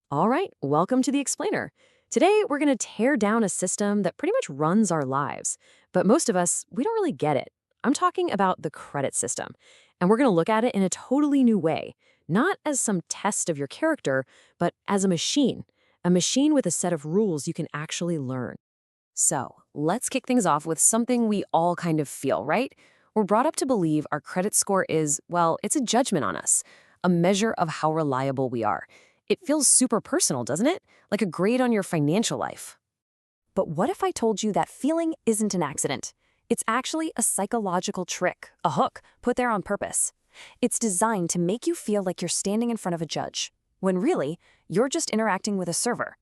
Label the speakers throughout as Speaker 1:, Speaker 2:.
Speaker 1: All right, welcome to the Explainer. Today, we're going to tear down a system that pretty much runs our lives, but most of us, we don't really get it. I'm talking about the credit system, and we're going to look at it in a totally new way, not as some test of your character, but as a machine with a set of rules you can actually learn. So, let's kick things off with something we all kind of feel, right? We're brought up to believe our credit score is, well, it's a judgment on us, a measure of how reliable we are. It feels super personal, doesn't it? Like a grade on your financial life. But what if I told you that feeling isn't an accident? It's actually a psychological trick, a hook, put there on purpose. It's designed to make you feel like you're standing in front of a judge, when really, you're just interacting with a server.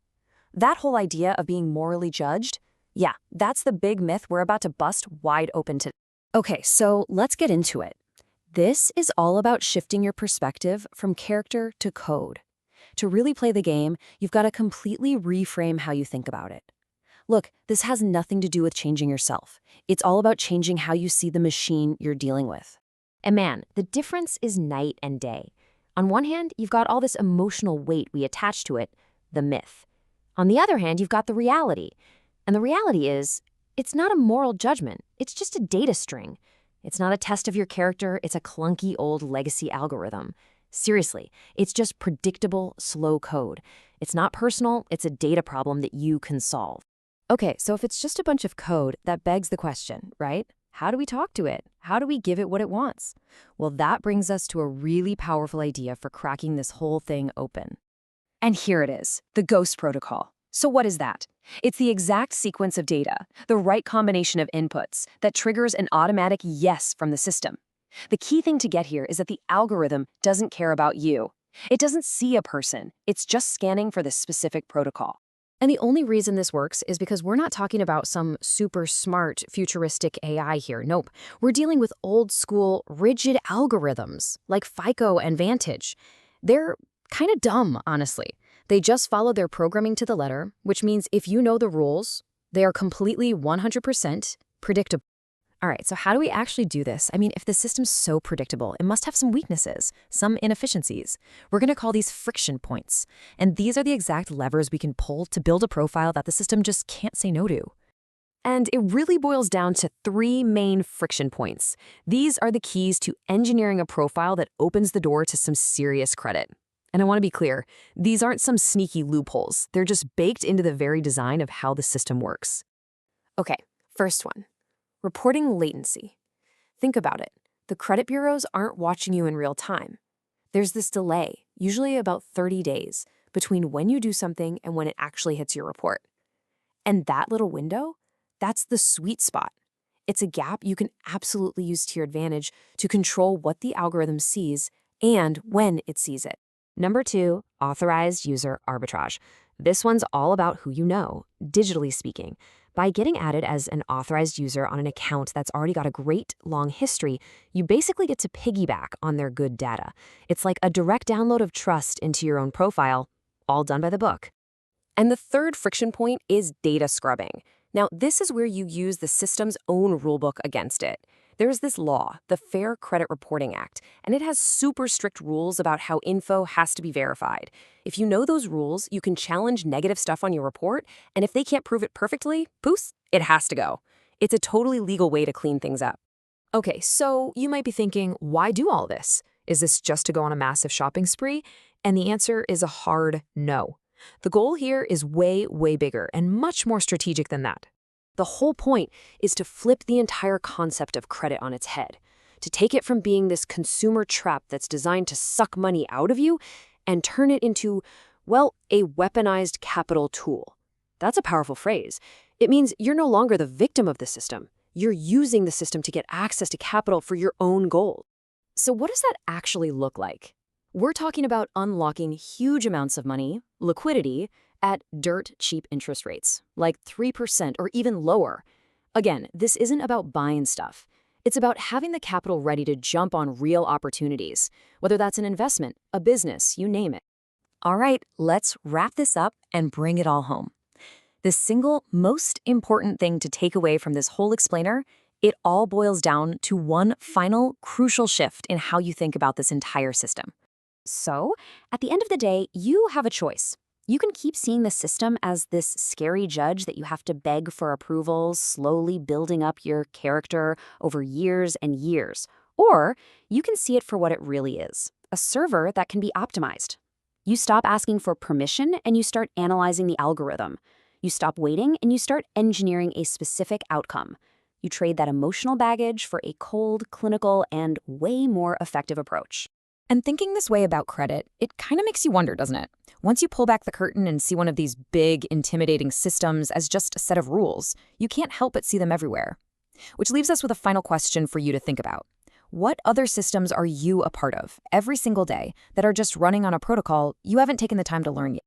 Speaker 1: That whole idea of being morally judged, yeah, that's the big myth we're about to bust wide open today. Okay, so let's get into it. This is all about shifting your perspective from character to code. To really play the game, you've got to completely reframe how you think about it. Look, this has nothing to do with changing yourself. It's all about changing how you see the machine you're dealing with. And man, the difference is night and day. On one hand, you've got all this emotional weight we attach to it, the myth. On the other hand, you've got the reality. And the reality is, it's not a moral judgment. It's just a data string. It's not a test of your character. It's a clunky old legacy algorithm. Seriously, it's just predictable, slow code. It's not personal. It's a data problem that you can solve. Okay, so if it's just a bunch of code, that begs the question, right? How do we talk to it? How do we give it what it wants? Well, that brings us to a really powerful idea for cracking this whole thing open. And here it is, the Ghost Protocol. So what is that? It's the exact sequence of data, the right combination of inputs, that triggers an automatic yes from the system. The key thing to get here is that the algorithm doesn't care about you. It doesn't see a person. It's just scanning for this specific protocol. And the only reason this works is because we're not talking about some super smart, futuristic AI here. Nope. We're dealing with old school, rigid algorithms like FICO and Vantage. They're kind of dumb, honestly. They just follow their programming to the letter, which means if you know the rules, they are completely 100% predictable. All right, so how do we actually do this? I mean, if the system's so predictable, it must have some weaknesses, some inefficiencies. We're going to call these friction points. And these are the exact levers we can pull to build a profile that the system just can't say no to. And it really boils down to three main friction points. These are the keys to engineering a profile that opens the door to some serious credit. And I want to be clear, these aren't some sneaky loopholes. They're just baked into the very design of how the system works. Okay, first one. Reporting latency. Think about it. The credit bureaus aren't watching you in real time. There's this delay, usually about 30 days, between when you do something and when it actually hits your report. And that little window, that's the sweet spot. It's a gap you can absolutely use to your advantage to control what the algorithm sees and when it sees it. Number 2, authorized user arbitrage. This one's all about who you know, digitally speaking. By getting added as an authorized user on an account that's already got a great long history, you basically get to piggyback on their good data. It's like a direct download of trust into your own profile, all done by the book. And the third friction point is data scrubbing. Now, this is where you use the system's own rulebook against it. There's this law, the Fair Credit Reporting Act, and it has super strict rules about how info has to be verified. If you know those rules, you can challenge negative stuff on your report, and if they can't prove it perfectly, poof, it has to go. It's a totally legal way to clean things up. Okay, so you might be thinking, why do all this? Is this just to go on a massive shopping spree? And the answer is a hard no. The goal here is way, way bigger and much more strategic than that. The whole point is to flip the entire concept of credit on its head, to take it from being this consumer trap that's designed to suck money out of you and turn it into, well, a weaponized capital tool. That's a powerful phrase. It means you're no longer the victim of the system. You're using the system to get access to capital for your own goals. So what does that actually look like? We're talking about unlocking huge amounts of money, liquidity, at dirt cheap interest rates, like 3% or even lower. Again, this isn't about buying stuff. It's about having the capital ready to jump on real opportunities, whether that's an investment, a business, you name it. All right, let's wrap this up and bring it all home. The single most important thing to take away from this whole explainer, it all boils down to one final crucial shift in how you think about this entire system. So, at the end of the day, you have a choice.
Speaker 2: You can keep seeing the system as this scary judge that you have to beg for approvals, slowly building up your character over years and years. Or you can see it for what it really is, a server that can be optimized. You stop asking for permission and you start analyzing the algorithm. You stop waiting and you start engineering a specific outcome. You trade that emotional baggage for a cold, clinical, and way more effective approach.
Speaker 3: And thinking this way about credit, it kind of makes you wonder, doesn't it? Once you pull back the curtain and see one of these big, intimidating systems as just a set of rules, you can't help but see them everywhere. Which leaves us with a final question for you to think about. What other systems are you a part of every single day that are just running on a protocol you haven't taken the time to learn yet?